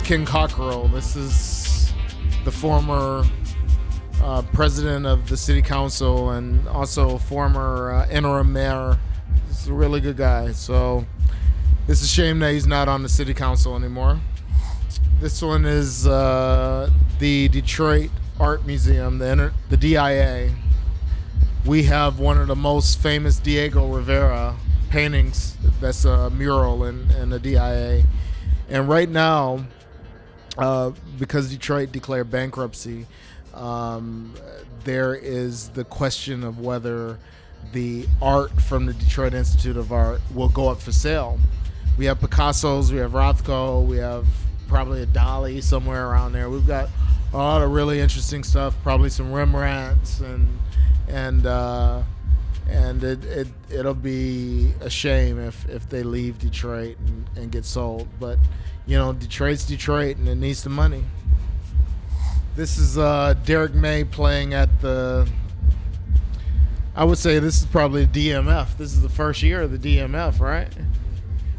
King Cockerel. This is the former president of the city council and also former interim mayor. He's a really good guy. So it's a shame that he's not on the city council anymore. This one is the Detroit Art Museum, the DIA. We have one of the most famous Diego Rivera paintings. That's a mural in the DIA. And right now, because Detroit declared bankruptcy, there is the question of whether the art from the Detroit Institute of Art will go up for sale. We have Picasso's, we have Rothko, we have probably a Dali somewhere around there. We've got a lot of really interesting stuff, probably some Rembrandts, and it'll be a shame if they leave Detroit and get sold. But you know, Detroit's Detroit, and it needs the money. This is Derek May playing at the, I would say this is probably DMF. This is the first year of the DMF, right?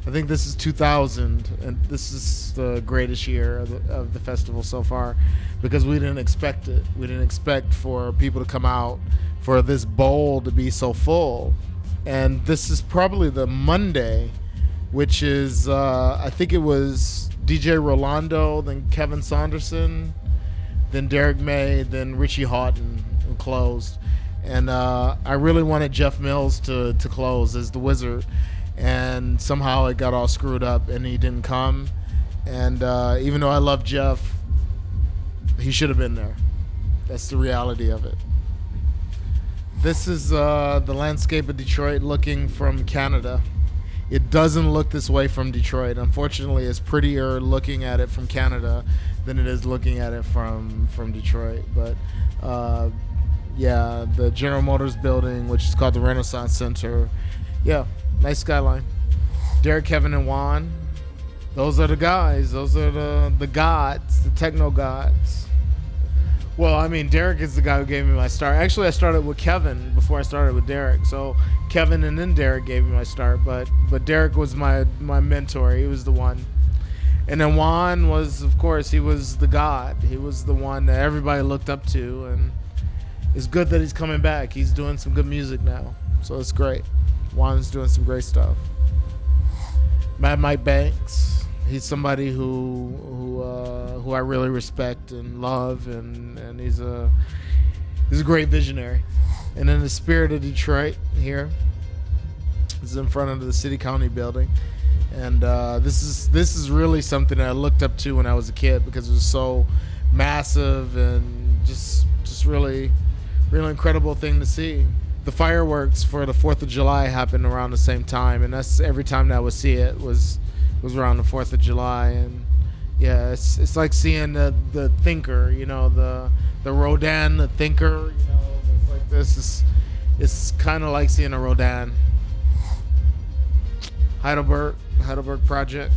I think this is 2000, and this is the greatest year of the festival so far, because we didn't expect it. We didn't expect for people to come out, for this bowl to be so full. And this is probably the Monday, which is, I think it was DJ Rolando, then Kevin Saunderson, then Derek May, then Richie Houghton, who closed. And I really wanted Jeff Mills to close as the Wizard. And somehow it got all screwed up and he didn't come. And even though I love Jeff, he should have been there. That's the reality of it. This is the landscape of Detroit looking from Canada. It doesn't look this way from Detroit. Unfortunately, it's prettier looking at it from Canada than it is looking at it from Detroit. But yeah, the General Motors building, which is called the Renaissance Center. Yeah, nice skyline. Derek, Kevin, and Juan. Those are the guys. Those are the gods, the techno gods. Well, I mean, Derek is the guy who gave me my start. Actually, I started with Kevin before I started with Derek. So Kevin and then Derek gave me my start. But Derek was my mentor. He was the one. And then Juan was, of course, he was the god. He was the one that everybody looked up to. And it's good that he's coming back. He's doing some good music now. So it's great. Juan's doing some great stuff. Mad Mike Banks, he's somebody who I really respect and love, and he's a great visionary. And in the spirit of Detroit here, is in front of the city county building, and this is really something that I looked up to when I was a kid, because it was so massive and just really incredible thing to see. The fireworks for the 4th of July happened around the same time, and that's every time that I would see it was around the 4th of July. And yeah, it's like seeing the thinker, you know, the Rodin, the thinker, you know, it's like this. It's kind of like seeing a Rodin. Heidelberg project.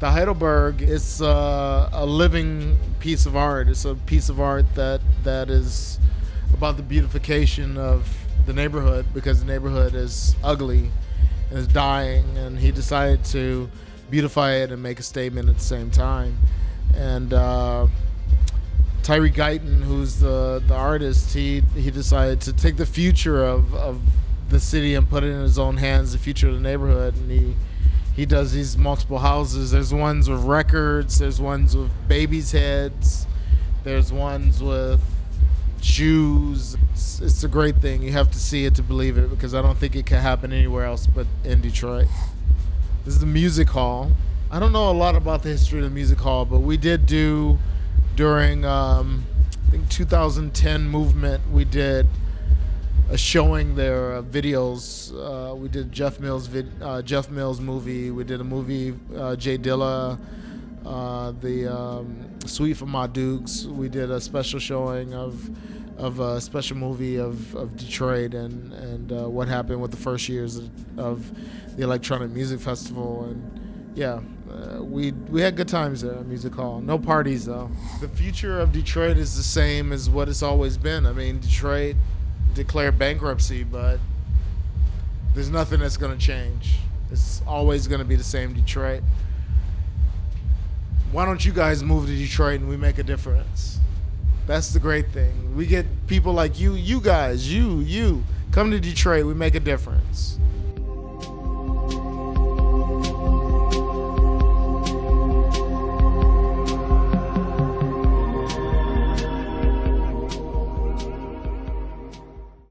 The Heidelberg is a living piece of art. It's a piece of art that is about the beautification of the neighborhood, because the neighborhood is ugly and is dying, and he decided to beautify it and make a statement at the same time. And Tyree Guyton, who's the artist, he decided to take the future of the city and put it in his own hands, the future of the neighborhood. And he does these multiple houses. There's ones with records, there's ones with babies' heads, there's ones with shoes. It's a great thing. You have to see it to believe it, because I don't think it can happen anywhere else but in Detroit. This is the Music Hall. I don't know a lot about the history of the Music Hall, but we did do during I think 2010 movement, we did a showing their videos. We did Jeff Mills movie. We did a movie, Jay Dilla, the Suite for My Dukes. We did a special showing of a special movie of Detroit and what happened with the first years of the Electronic Music Festival. And yeah, we had good times there at Music Hall. No parties though. The future of Detroit is the same as what it's always been. I mean, Detroit declared bankruptcy, but there's nothing that's going to change. It's always going to be the same Detroit. why don't you guys move to Detroit and we make a difference? That's the great thing. We get people like you guys, you, come to Detroit, we make a difference.